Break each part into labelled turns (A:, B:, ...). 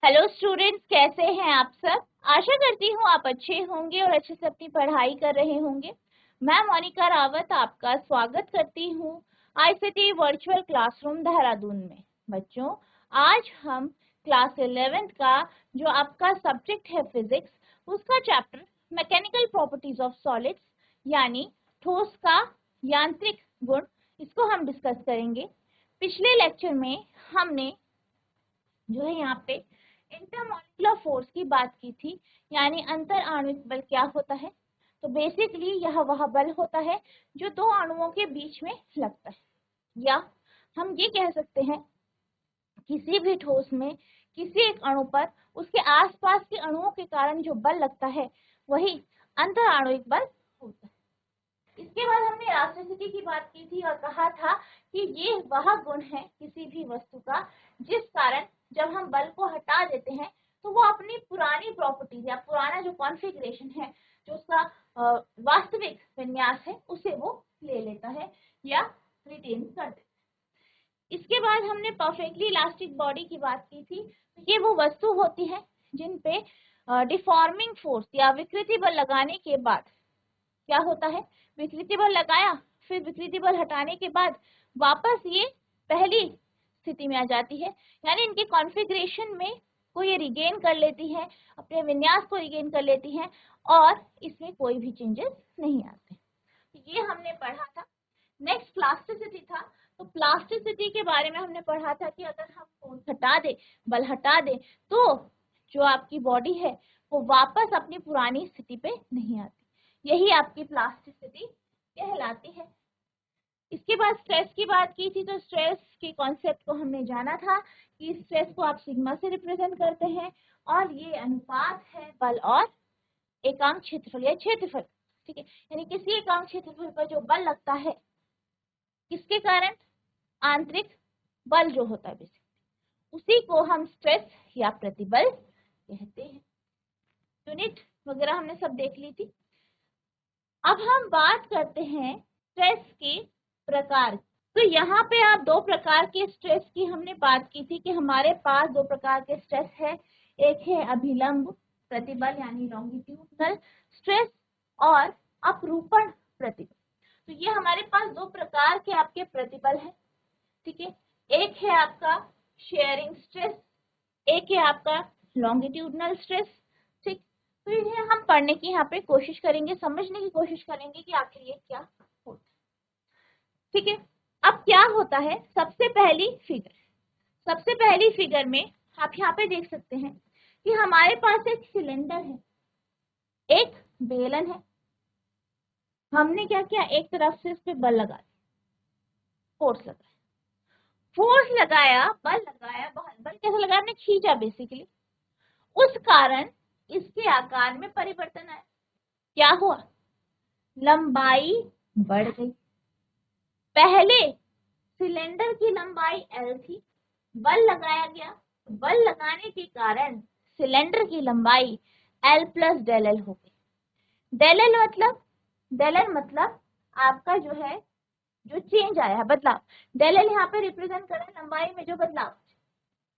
A: Hello students, कैसे हैं आप सब। आशा करती हूँ आप अच्छे होंगे और अच्छे से अपनी पढ़ाई कर रहे होंगे। मैं मोनिका रावत आपका स्वागत करती हूँ आईसीटी वर्चुअल क्लासरूम देहरादून में। बच्चों, आज हम क्लास 11th का जो आपका सब्जेक्ट है फिजिक्स, उसका chapter mechanical properties of solids यानी ठोस का यांत्रिक गुण, इसको हम डिस्कस करेंगे। पिछले लेक्चर में हमने जो है यहाँ पे इंटरमॉलिक्यूलर फोर्स की बात की थी, यानी अंतर आणविक बल क्या होता है। तो बेसिकली यह वह बल होता है जो दो अणुओं के बीच में लगता है, या हम ये कह सकते हैं किसी भी ठोस में किसी एक अणु पर उसके आसपास के अणुओं के कारण जो बल लगता है वही अंतर आणविक बल होता है। इसके बाद हमने इलास्टिसिटी की बात की थी और कहा था कि ये वह गुण है किसी भी वस्तु का जिस कारण जब हम बल को हटा देते हैं तो वो अपनी पुरानी प्रॉपर्टीज या पुराना जो कॉन्फ़िगरेशन है, जो उसका वास्तविक विन्यास है, उसे वो ले लेता है या रिटेन कर देता है। इसके बाद हमने परफेक्टली इलास्टिक बॉडी की बात की थी। ये वो वस्तु होती है जिन पे डिफॉर्मिंग फोर्स या विकृति बल लगाने के बाद क्या होता है, विकृति बल लगाया, फिर विकृति बल हटाने के बाद वापस ये पहली स्थिति में आ जाती है, यानी इनके कॉन्फ़िगरेशन में को ये रिगेन कर लेती है, अपने विन्यास को रिगेन कर लेती है और इसमें कोई भी चेंजेस नहीं आते। ये हमने पढ़ा था। नेक्स्ट प्लास्टिसिटी था। तो प्लास्टिसिटी के बारे में हमने पढ़ा था कि अगर हम फोर्स हटा दे, बल हटा दे, तो जो आपकी बॉडी है वो वापस अपनी पुरानी स्थिति पे नहीं आती। यही आपकी प्लास्टिसिटी कहलाती है। इसके बाद स्ट्रेस की बात की थी। तो स्ट्रेस के कॉन्सेप्ट को हमने जाना था कि स्ट्रेस को आप सिग्मा से रिप्रेजेंट करते हैं और ये अनुपात है बल और एकांक क्षेत्रफल या क्षेत्रफल, ठीक है। यानी किसी एकांक क्षेत्रफल पर जो बल लगता है किसके कारण, आंतरिक बल जो होता है बेसिक, उसी को हम स्ट्रेस या प्रतिबल कहते हैं। यूनिट वगैरह हमने सब देख ली थी। अब हम बात करते हैं स्ट्रेस के प्रकार। तो यहाँ पे आप दो प्रकार के स्ट्रेस की हमने बात की थी कि हमारे पास दो प्रकार के स्ट्रेस है। एक है अभिलंब प्रतिबल यानी लॉन्गिट्यूडनल स्ट्रेस और अपरूपण प्रतिबल। तो ये हमारे पास दो प्रकार के आपके प्रतिबल है, ठीक है। एक है आपका शेयरिंग स्ट्रेस, एक है आपका लॉन्गिट्यूडनल स्ट्रेस, ठीक। तो इन्हें हम पढ़ने की यहाँ पे कोशिश करेंगे, समझने की कोशिश करेंगे कि आखिर ये क्या होता है, ठीक है। अब क्या होता है, सबसे पहली फिगर में आप यहाँ पे देख सकते हैं कि हमारे पास एक सिलेंडर है, एक बेलन है। हमने क्या किया, एक तरफ से इस पे बल लगा दिया, फोर्स लगाया, बल लगाया। बल कैसे लगाया, हमने खींचा बेसिकली, उस कारण इसके आकार में परिवर्तन आया। क्या हुआ, लंबाई बढ़ गई। पहले सिलेंडर की लंबाई L थी, बल लगाया गया, बल लगाने के कारण सिलेंडर की लंबाई L प्लस डेल एल हो गई। डेल एल मतलब आपका जो है जो चेंज आया है, बदलाव। डेल एल यहाँ पे रिप्रेजेंट कर रहा है लंबाई में जो बदलाव,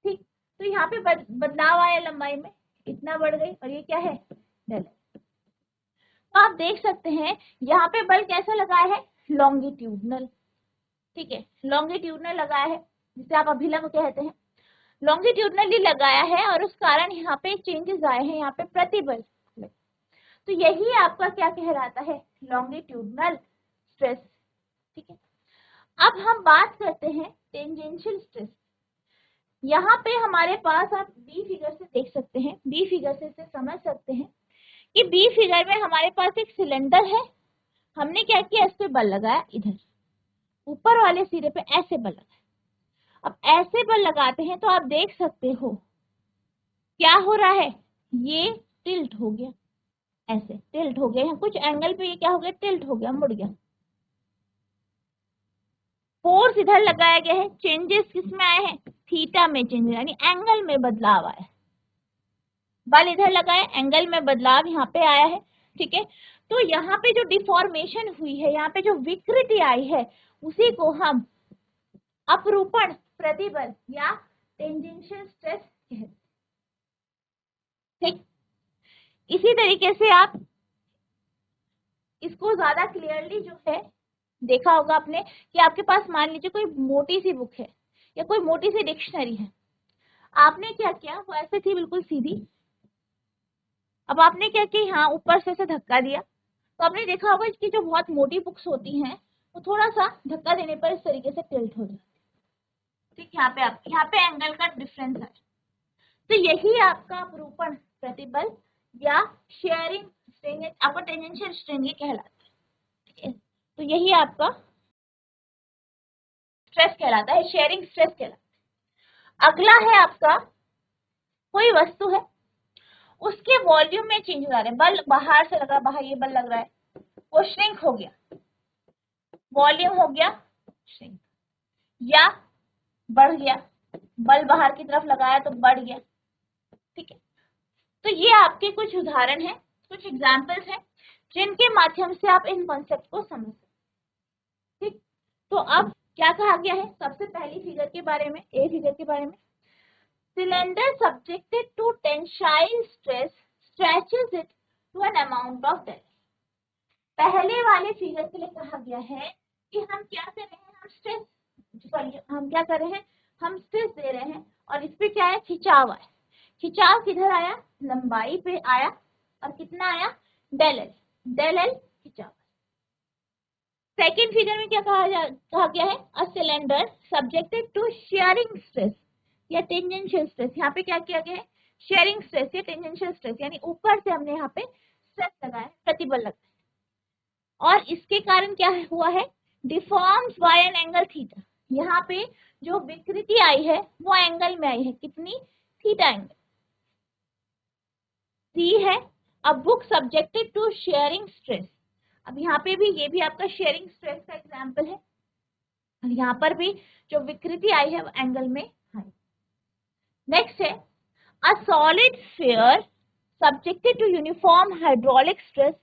A: ठीक। तो यहाँ पे बदलाव आया लंबाई में, इतना बढ़ गई और ये क्या है, डेल एल। तो आप देख सकते हैं यहाँ पे बल कैसा लगाया है, लॉन्गिट्यूडनल, ठीक है, लॉन्गिट्यूडनल लगाया है, जिसे आप अभिलंब कहते हैं। लॉन्गिट्यूडनली लगाया है और उस कारण यहाँ पे चेंजेस आए हैं, यहाँ पे प्रतिबल। तो यही आपका क्या कहलाता है, लॉन्गिट्यूडनल स्ट्रेस, ठीक है। अब हम बात करते हैं टेंजेंशियल स्ट्रेस। यहाँ पे हमारे पास आप बी फिगर से देख सकते हैं, बी फिगर से इसे समझ सकते हैं कि बी फिगर में हमारे पास एक सिलेंडर है। हमने क्या किया, इस पे बल लगाया, इधर ऊपर वाले सिरे पे ऐसे बल लगाया। अब ऐसे बल लगाते हैं तो आप देख सकते हो क्या हो रहा है, ये टिल्ट हो गया, ऐसे टिल्ट हो गया, कुछ एंगल पे ये क्या हो गया, टिल्ट हो गया, मुड़ गया। फोर्स इधर लगाया गया है, चेंजेस किसमें आए हैं, थीटा में चेंज, यानी एंगल में बदलाव आया। बल इधर लगाए, एंगल में बदलाव यहाँ पे आया है, ठीक है। तो यहाँ पे जो डिफॉर्मेशन हुई है, यहाँ पे जो विकृति आई है, उसी को हम अपरूपण प्रतिबल या टेंजेंशियल स्ट्रेस कहते हैं। ठीक, इसी तरीके से आप इसको ज्यादा क्लियरली जो है देखा होगा आपने कि आपके पास मान लीजिए कोई मोटी सी बुक है या कोई मोटी सी डिक्शनरी है, आपने क्या किया, वो ऐसे थी बिल्कुल सीधी, अब आपने क्या किया, यहाँ ऊपर से ऐसे धक्का दिया, तो आपने देखा होगा कि जो बहुत मोटी बुक्स होती हैं वो थोड़ा सा धक्का देने पर इस तरीके से टिल्ट हो जाती है। ठीक, यहाँ पे एंगल का डिफरेंस है। तो यही आपका अपरूपण प्रतिबल या शेयरिंग स्ट्रेन, आपका टेंजेंशियल स्ट्रेन ये कहलाता है। ठीक है, तो यही आपका स्ट्रेस कहलाता है, शेयरिंग स्ट्रेस कहलाता है। अगला है आपका, कोई वस्तु है, उसके वॉल्यूम में चेंज हो रहा है, बल बाहर से लग रहा है, बाहर ये बल लग रहा है, वो श्रिंक हो गया, वॉल्यूम हो गया श्रिंक, या बढ़ गया, बल बाहर की तरफ लगाया तो बढ़ गया। ठीक है, तो ये आपके कुछ उदाहरण हैं, कुछ एग्जाम्पल्स हैं जिनके माध्यम से आप इन कॉन्सेप्ट को समझ सकते। ठीक, तो अब क्या कहा गया है, सबसे पहली फिगर के बारे में, ए फिगर के बारे में, cylinder subjected to tensile stress stretches it to an amount of delta। पहले वाले फिगर के लिए कहा गया है कि हम क्या कर रहे हैं, हम क्या कर रहे हैं, हम स्ट्रेस दे रहे हैं और इस पे क्या है, खिंचाव है। खिंचाव किधर आया, लंबाई पे आया, और कितना आया, डेल एल खिंचाव। सेकेंड फिगर में क्या कहा गया है, a cylinder subjected to shearing stress या टेंजेंशियल स्ट्रेस। यहाँ पे क्या किया गया है, शेयरिंग स्ट्रेस या टेंजेंशियल स्ट्रेस, यानी ऊपर से हमने यहाँ पे स्ट्रेस लगाया, प्रतिबल लगाया, और इसके कारण क्या हुआ है, deforms by an angle theta. यहाँ पे जो विकृति आई है वो एंगल में आई है, कितनी, थीटा एंगल। सी है, a book subjected to shearing stress. अब यहाँ पे भी, ये भी आपका शेयरिंग स्ट्रेस का एग्जाम्पल है, यहाँ पर भी जो विकृति आई है वो एंगल में है। नेक्स्ट है, a solid sphere subjected to uniform hydraulic stress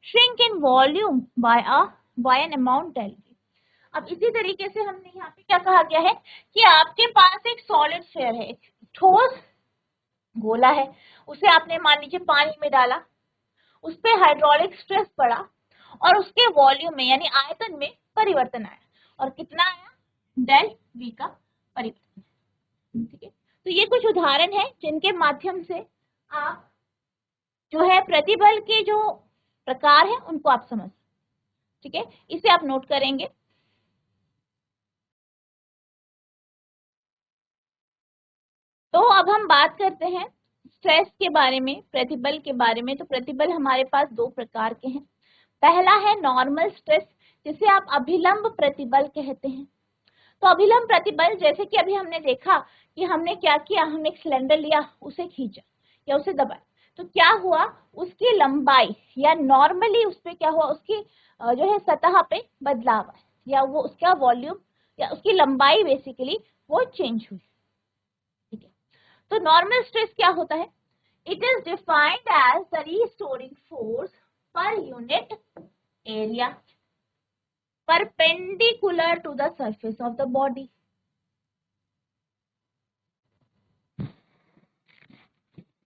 A: shrink in volume by an amount del V। अब इसी तरीके से हमने यहाँ पे क्या कहा गया है कि आपके पास एक सॉलिड स्फीयर है, एक ठोस गोला है, उसे आपने मान लीजिए पानी में डाला, उस पर हाइड्रोलिक स्ट्रेस पड़ा और उसके वॉल्यूम में यानी आयतन में परिवर्तन आया, और कितना आया, डेल V का परिवर्तन। ठीक है, तो ये कुछ उदाहरण है जिनके माध्यम से आप जो है प्रतिबल के जो प्रकार है उनको आप समझ। ठीक है, इसे आप नोट करेंगे। तो अब हम बात करते हैं स्ट्रेस के बारे में, प्रतिबल के बारे में। तो प्रतिबल हमारे पास दो प्रकार के हैं। पहला है नॉर्मल स्ट्रेस, जिसे आप अभिलंब प्रतिबल कहते हैं। तो अभिलंब प्रतिबल, जैसे कि अभी हमने देखा कि हमने क्या किया, हमने एक सिलेंडर लिया, उसे खींचा या उसे दबाया, तो क्या हुआ, उसकी लंबाई या नॉर्मली उस पर क्या हुआ, उसकी जो है सतह पे बदलाव है, या वो उसका वॉल्यूम या उसकी लंबाई बेसिकली वो चेंज हुई। ठीक है, तो नॉर्मल स्ट्रेस क्या होता है, it is defined as the restoring force per unit area perpendicular to the surface of the body।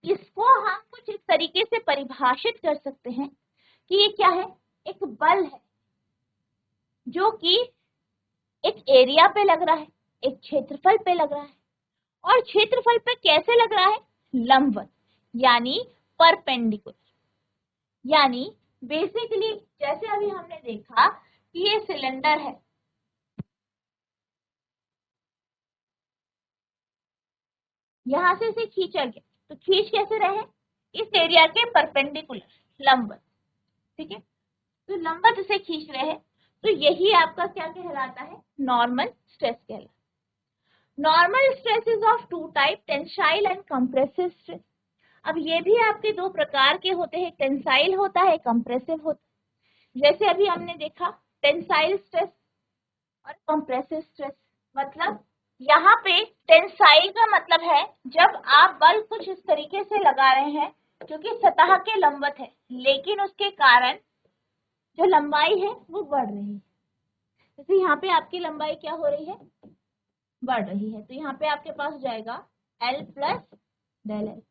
A: इसको हम कुछ इस तरीके से परिभाषित कर सकते हैं कि ये क्या है, एक बल है जो कि एक एरिया पे लग रहा है, एक क्षेत्रफल पे लग रहा है, और क्षेत्रफल पे कैसे लग रहा है, लंबवत यानी परपेंडिकुलर। यानी बेसिकली जैसे अभी हमने देखा कि ये सिलेंडर है, यहां से इसे खींचा गया, तो खींच कैसे रहे, इस एरिया के परपेंडिकुलर, लंबवत। ठीक है, तो लंबवत इसे खींच रहे हैं, तो यही आपका क्या कहलाता है, नॉर्मल स्ट्रेस कहलाता है। Normal stress is of two type, tensile and compressive stress. अब ये भी आपके दो प्रकार के होते हैं, टेंसाइल होता है, कंप्रेसिव होता है। जैसे अभी हमने देखा टेंसाइल स्ट्रेस और कंप्रेसिव स्ट्रेस, मतलब यहाँ पे टेंसाइल का मतलब है जब आप बल कुछ इस तरीके से लगा रहे हैं जो कि सतह के लंबवत है, लेकिन उसके कारण जो लंबाई है वो बढ़ रही है। जैसे यहाँ पे आपकी लंबाई क्या हो रही है, बढ़ रही है, तो यहाँ पे आपके पास जाएगा L प्लस डेल एल।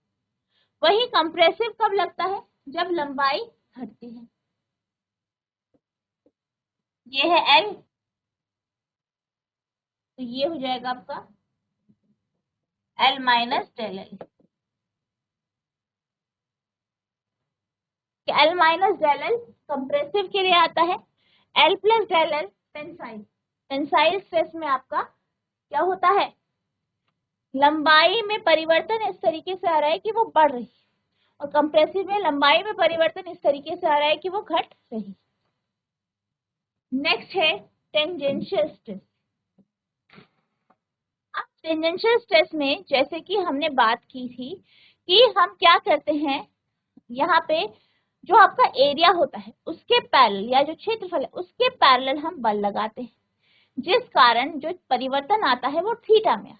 A: वही कंप्रेसिव कब लगता है, जब लंबाई घटती है। ये है L, तो ये हो जाएगा आपका L minus del L. L minus del L compressive के लिए आता है, L plus del L tensile. Tensile stress में आपका क्या होता है, लंबाई में परिवर्तन इस तरीके से आ रहा है कि वो बढ़ रही है, और कंप्रेसिव में लंबाई में परिवर्तन इस तरीके से आ रहा है कि वो घट रही। नेक्स्ट है टेंजेंशियल स्ट्रेस। अब टेंजेंशियल स्ट्रेस में जैसे कि हमने बात की थी कि हम क्या करते हैं, यहाँ पे जो आपका एरिया होता है उसके पैरेलल, या जो क्षेत्रफल है उसके पैरेलल हम बल लगाते हैं, जिस कारण जो परिवर्तन आता है वो थीटा में आता है।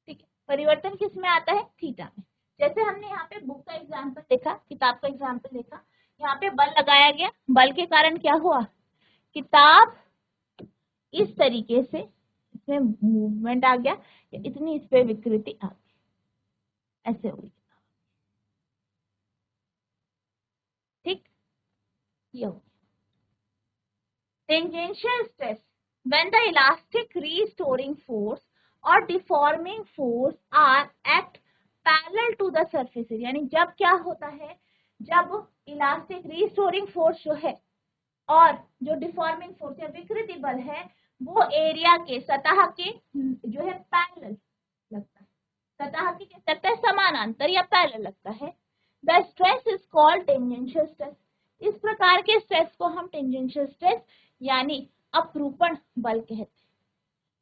A: ठीक है, परिवर्तन किस में आता है, थीटा में। जैसे हमने यहाँ पे बुक का एग्जाम्पल देखा, किताब का एग्जाम्पल देखा, यहाँ पे बल लगाया गया, बल के कारण क्या हुआ, किताब इस तरीके से इसमें मूवमेंट आ गया, इतनी इस पे विकृति आ गई, ऐसे हो गई। ठीक, ये हो tangential stress when the elastic restoring force or deforming force are act parallel to the surface area। यानी जब क्या होता है, जब इलास्टिक रिस्टोरिंग फोर्स जो है और जो डिफॉर्मिंग फोर्स या विकृति बल है वो एरिया के, सतह के जो है पैरेलल लगता है, सतह के सतह समानांतर या पैरेलल लगता है। The stress is called tangential stress. इस प्रकार के स्ट्रेस को हम टेंजेंशियल स्ट्रेस यानी अपरूपण बल कहते हैं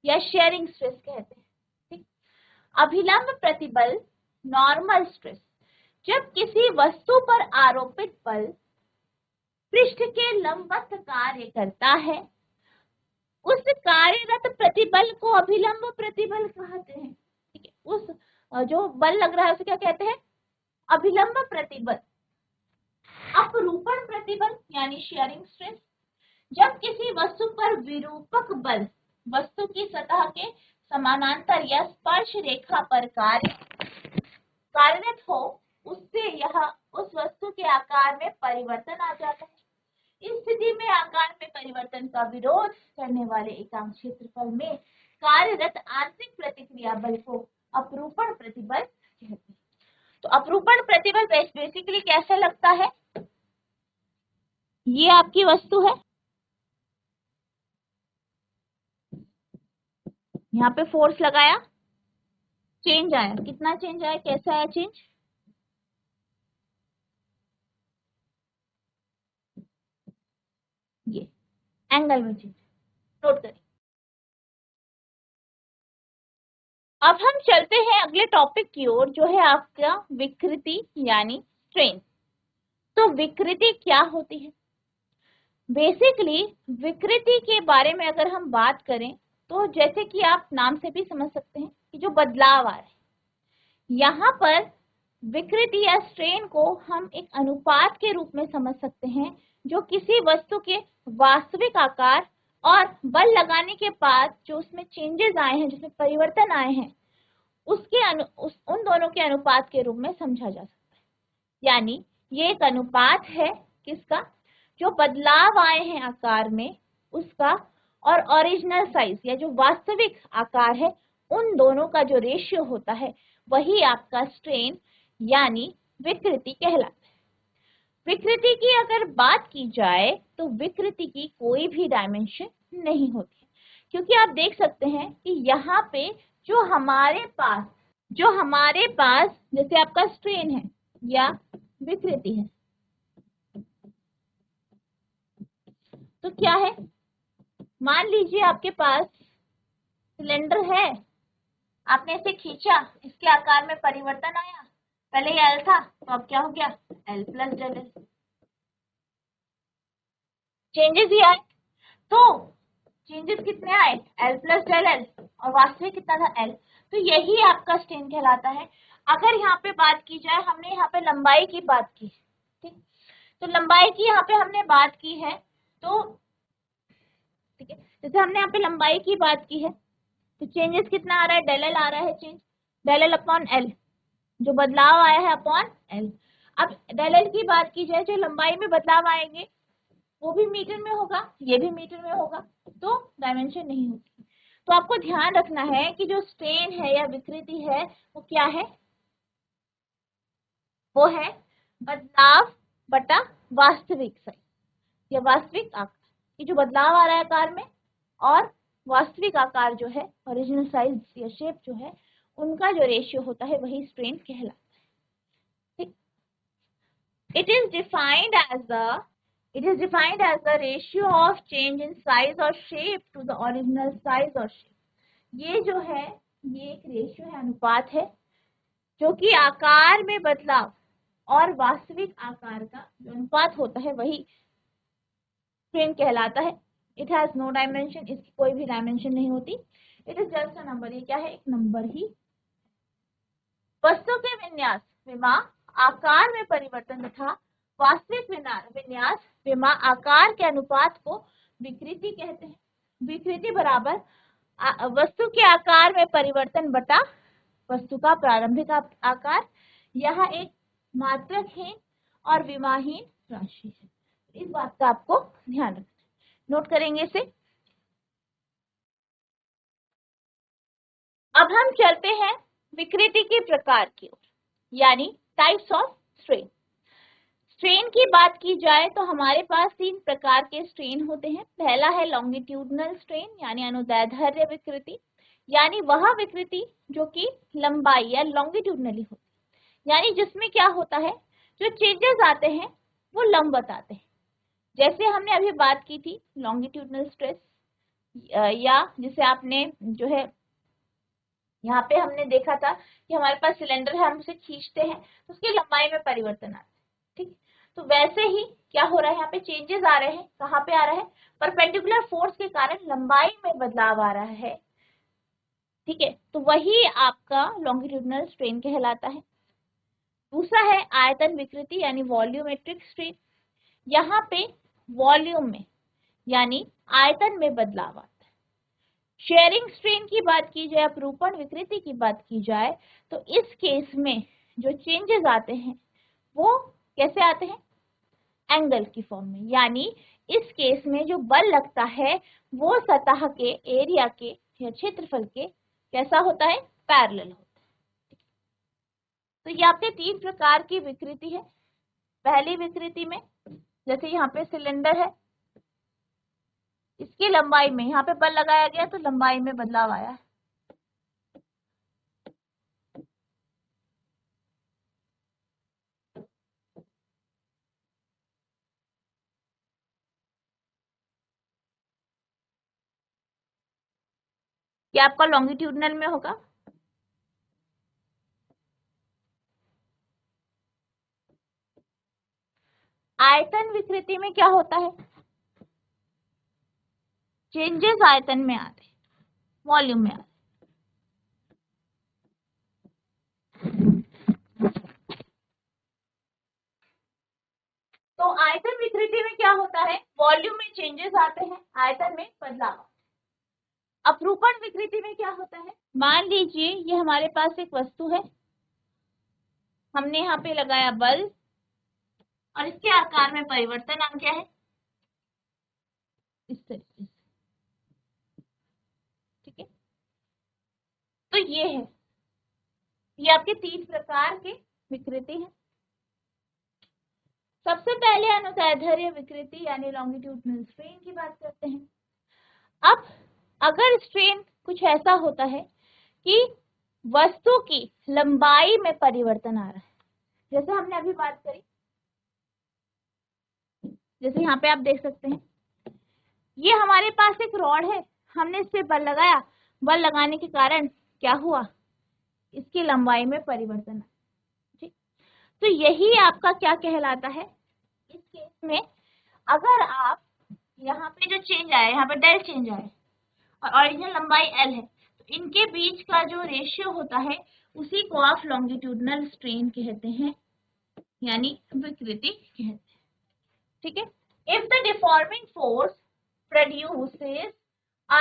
A: या शेयरिंग स्ट्रेस कहते हैं। ठीक, अभिलंब प्रतिबल नॉर्मल स्ट्रेस, जब किसी वस्तु पर आरोपित बल पृष्ठ के लंबवत कार्य करता है, उस कार्यरत प्रतिबल को अभिलंब प्रतिबल कहते हैं। ठीक है, उस जो बल लग रहा है उसे क्या कहते हैं, अभिलंब प्रतिबल। अपरूपण प्रतिबल यानी शेयरिंग स्ट्रेस, जब किसी वस्तु पर विरूपक बल वस्तु की सतह के समानांतर या स्पर्श रेखा पर कार्यरत हो, उससे यह उस वस्तु के आकार में परिवर्तन आ जाता है। इस स्थिति में आकार में परिवर्तन का विरोध करने वाले एकांक क्षेत्रफल में कार्यरत आंतरिक प्रतिक्रिया बल को अपरूपण प्रतिबल कहते हैं। तो अपरूपण प्रतिबल बेसिकली कैसे लगता है, ये आपकी वस्तु है, यहाँ पे फोर्स लगाया, चेंज आया, कितना चेंज आया, कैसे आया चेंज, ये एंगल में चेंज, नोट करें। अब हम चलते हैं अगले टॉपिक की ओर, जो है आपका विकृति यानी स्ट्रेन। तो विकृति क्या होती है, बेसिकली विकृति के बारे में अगर हम बात करें तो जैसे कि आप नाम से भी समझ सकते हैं कि जो बदलाव आ रहे हैं, यहाँ पर विकृति या स्ट्रेन को हम एक अनुपात के रूप में समझ सकते हैं, जो किसी वस्तु के वास्तविक आकार और बल लगाने के बाद जो उसमें चेंजेस आए हैं, जिसमें परिवर्तन आए हैं, उसके उन दोनों के अनुपात के रूप में समझा जा सकता है। यानी ये एक अनुपात है किसका, जो बदलाव आए हैं आकार में उसका, और ओरिजिनल साइज या जो वास्तविक आकार है, उन दोनों का जो रेशियो होता है वही आपका स्ट्रेन यानी विकृति कहलाता है। विकृति की अगर बात की जाए तो विकृति की कोई भी डायमेंशन नहीं होती है, क्योंकि आप देख सकते हैं कि यहाँ पे जो हमारे पास जैसे आपका स्ट्रेन है या विकृति है, तो क्या है, मान लीजिए आपके पास सिलेंडर है, आपने इसे खींचा, इसके आकार में परिवर्तन आया, पहले ये L था तो अब क्या हो गया L plus del L, changes ही आए। तो चेंजेस कितने आए, L प्लस डेल एल, और वास्तविक कितना था L, तो यही आपका स्ट्रेन कहलाता है। अगर यहाँ पे बात की जाए, हमने यहाँ पे लंबाई की बात की, ठीक, तो लंबाई की यहाँ पे हमने बात की है, तो ठीक है, जैसे हमने यहाँ पे लंबाई की बात की है तो चेंजेस कितना आ रहा है, डेल एल आ रहा है change, del L upon L, जो बदलाव आया है अपॉन एल। अब डेल एल की बात की जाए, जो लंबाई में बदलाव आएंगे वो भी मीटर में होगा, ये भी मीटर में होगा, तो डायमेंशन नहीं होगी। तो आपको ध्यान रखना है कि जो स्ट्रेन है या विकृति है वो क्या है, वो है बदलाव बटा वास्तविक साइज या वास्तविक आकार। ये जो बदलाव आ रहा है आकार में और वास्तविक आकार जो है, ओरिजिनल साइज या शेप जो है, उनका जो रेशियो होता है वही स्ट्रेन कहलाता है। It is defined as the ratio of change in size or shape to the original size or shape। ये जो है ये एक रेशियो है, अनुपात है, जो कि आकार में बदलाव और वास्तविक आकार का जो अनुपात होता है वही स्ट्रेन कहलाता है। इट हैज नो डायमेंशन, इसकी कोई भी डायमेंशन नहीं होती। It is just a number, ये क्या है, एक नंबर ही। वस्तु के विन्यास विमा आकार में परिवर्तन तथा वास्तविक विन्यास विमा आकार के अनुपात को विकृति कहते हैं। विकृति बराबर वस्तु के आकार में परिवर्तन बटा वस्तु का प्रारंभिक आकार। यह एक मात्रकहीन और विमाहीन राशि है। इस बात का आपको ध्यान रखना, नोट करेंगे इसे। अब हम चलते हैं विकृति के प्रकार की ओर, यानी टाइप्स ऑफ स्ट्रेन। स्ट्रेन की बात की जाए तो हमारे पास 3 प्रकार के स्ट्रेन होते हैं। पहला है लॉन्गिट्यूडनल स्ट्रेन, यानी अनुदैर्ध्य विकृति, यानी वह विकृति जो कि लंबाई या लॉन्गिट्यूडनली होती है, यानी जिसमें क्या होता है, जो चेंजेस आते हैं वो लंबवत आते हैं। जैसे हमने अभी बात की थी लॉन्गिट्यूडनल स्ट्रेस, या जिसे आपने जो है यहाँ पे हमने देखा था कि हमारे पास सिलेंडर है, हम उसे खींचते हैं तो उसकी लंबाई में परिवर्तन आता है, ठीक। तो वैसे ही क्या हो रहा है, यहाँ पे चेंजेस आ रहे हैं। कहाँ पे आ रहा है, परपेंडिकुलर फोर्स के कारण लंबाई में बदलाव आ रहा है, ठीक है, तो वही आपका लॉन्गिट्यूडनल स्ट्रेन कहलाता है। दूसरा है आयतन विकृति, यानी वॉल्यूमेट्रिक स्ट्रेन। यहाँ पे वॉल्यूम में यानी आयतन में बदलाव आता है। शेयरिंग स्ट्रेन की बात की जाए, अपरूपण विकृति की बात की जाए, तो इस केस में जो चेंजेस आते हैं वो कैसे आते हैं, एंगल की फॉर्म में, यानी इस केस में जो बल लगता है वो सतह के एरिया के या क्षेत्रफल के कैसा होता है, पैरेलल होता है। तो ये आपके 3 प्रकार की विकृति है। पहली विकृति में जैसे यहाँ पे सिलेंडर है, इसकी लंबाई में यहाँ पे बल लगाया गया तो लंबाई में बदलाव आया है। ये आपका लॉन्गिट्यूडनल में होगा। आयतन विकृति में क्या होता है, चेंजेस आयतन में आते हैं, वॉल्यूम में आते हैं। तो आयतन विकृति में क्या होता है, वॉल्यूम में चेंजेस आते हैं, आयतन में बदलाव। अपरूपण विकृति में क्या होता है, मान लीजिए ये हमारे पास एक वस्तु है, हमने यहाँ पे लगाया बल और इसके आकार में परिवर्तन आ गया है इस तरीके से, ठीक है। तो ये है, ये आपके 3 प्रकार के विकृति हैं। सबसे पहले अनुदैर्ध्य विकृति यानी लॉन्गिट्यूडनल स्ट्रेन की बात करते हैं। अब अगर स्ट्रेन कुछ ऐसा होता है कि वस्तु की लंबाई में परिवर्तन आ रहा है, जैसे हमने अभी बात करी, जैसे यहाँ पे आप देख सकते हैं ये हमारे पास एक रॉड है, हमने इस पे बल लगाया, बल लगाने के कारण क्या हुआ, इसकी लंबाई में परिवर्तन आया, ठीक। तो यही आपका क्या कहलाता है, इस केस में अगर आप यहाँ पे जो चेंज आया, यहाँ पे डेल चेंज आया और ओरिजिनल लंबाई एल है, तो इनके बीच का जो रेशियो होता है उसी को आप लॉन्गिट्यूडनल स्ट्रेन कहते हैं, यानी विकृति कहते हैं, ठीक है। If the deforming force produces a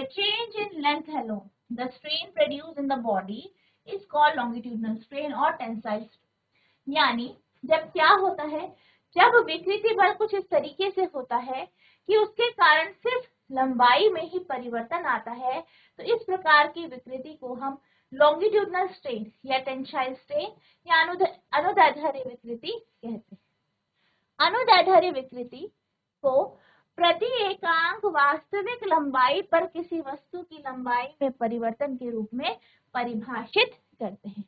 A: change in length alone, the strain produced in the body is called longitudinal strain और टेंसाइल स्ट्रेन। यानी जब क्या होता है, जब विकृति बल कुछ इस तरीके से होता है कि उसके कारण सिर्फ लंबाई में ही परिवर्तन आता है, तो इस प्रकार की विकृति को हम लॉन्गिट्यूडिनल स्ट्रेन या टेंसाइल स्ट्रेन या अनुदैर्ध्य विकृति कहते हैं। अनुदैर्ध्य विकृति को प्रति एकांक वास्तविक लंबाई पर किसी वस्तु की लंबाई में परिवर्तन के रूप में परिभाषित करते हैं।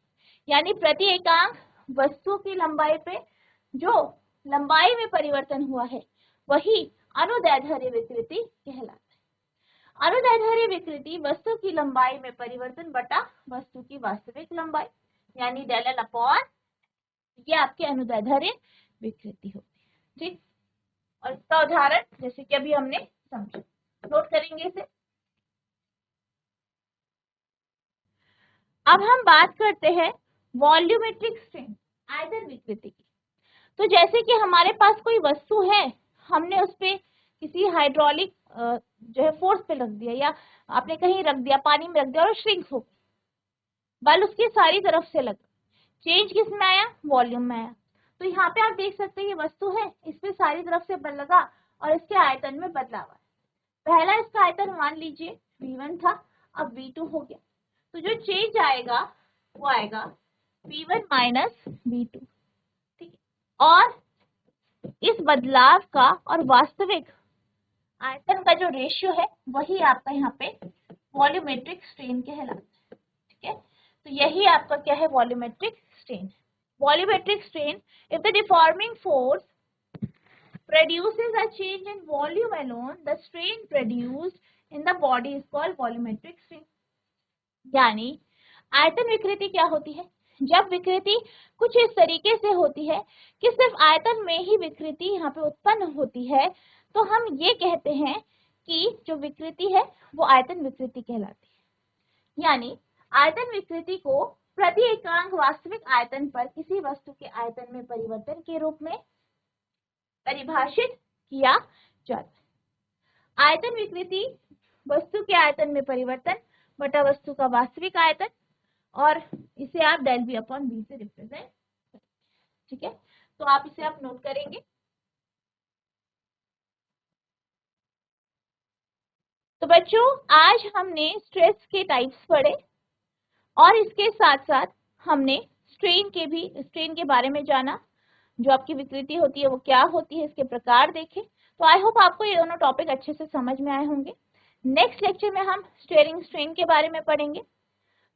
A: यानी प्रति एकांक वस्तु की लंबाई पे जो लंबाई में परिवर्तन हुआ है वही अनुदैर्ध्य विकृति कहलाता है। अनुदैर्ध्य विकृति वस्तु की लंबाई में परिवर्तन बटा वस्तु की वास्तविक लंबाई यानी डेल एल अपॉन, ये आपकी अनुदैर्ध्य विकृति होती है। ठीक, और इसका उदाहरण जैसे कि अभी हमने समझा, नोट करेंगे इसे। अब हम बात करते हैं वॉल्यूमेट्रिक स्ट्रेन, आयतन विकृति की। तो जैसे कि हमारे पास कोई वस्तु है, हमने उस पे किसी हाइड्रोलिक जो है फोर्स पे रख दिया या आपने कहीं रख दिया, पानी में रख दिया और श्रिंक हो गई, बल उसकी सारी तरफ से लगा, चेंज किस में आया, वॉल्यूम में आया। तो यहाँ पे आप देख सकते हैं ये वस्तु है, इस पे सारी तरफ से बल लगा और इसके आयतन में बदलाव है। पहला इसका आयतन मान लीजिए V1 था, अब V2 हो गया, तो जो चेंज आएगा वो आएगा V1 माइनस V2। ठीक है, और इस बदलाव का और वास्तविक आयतन का जो रेशियो है वही आपका यहाँ पे वॉल्यूमेट्रिक स्ट्रेन कहलाता है। ठीक है, तो यही आपका क्या है, volumetric strain. Volumetric strain, if the deforming force produces a change in volume alone, the strain produced in the body is called volumetric strain। यानी आयतन विकृति क्या होती है, जब विकृति कुछ इस तरीके से होती है कि सिर्फ आयतन में ही विकृति यहाँ पे उत्पन्न होती है, तो हम ये कहते हैं कि जो विकृति है वो आयतन विकृति कहलाती है। यानी आयतन विकृति को प्रति एकांक वास्तविक आयतन पर किसी वस्तु के आयतन में परिवर्तन के रूप में परिभाषित किया जाता है। आयतन विकृति वस्तु के आयतन में परिवर्तन बटा वस्तु का वास्तविक आयतन, और इसे आप डेल बी अपॉन बी से रिप्रेजेंट करेंगे। ठीक है, तो आप इसे आप नोट करेंगे। तो बच्चों आज हमने स्ट्रेस के टाइप्स पढ़े और इसके साथ साथ हमने स्ट्रेन के बारे में जाना, जो आपकी विकृति होती है वो क्या होती है, इसके प्रकार देखे। तो आई होप आपको ये दोनों टॉपिक अच्छे से समझ में आए होंगे। नेक्स्ट लेक्चर में हम स्टीयरिंग स्ट्रेन के बारे में पढ़ेंगे।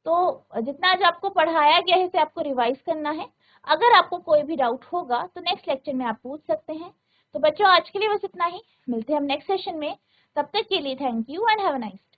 A: तो जितना आज आपको पढ़ाया गया है इसे आपको रिवाइज करना है। अगर आपको कोई भी डाउट होगा तो नेक्स्ट लेक्चर में आप पूछ सकते हैं। तो बच्चों आज के लिए बस इतना ही, मिलते हैं हम नेक्स्ट सेशन में। तब तक के लिए thank you and have a nice day.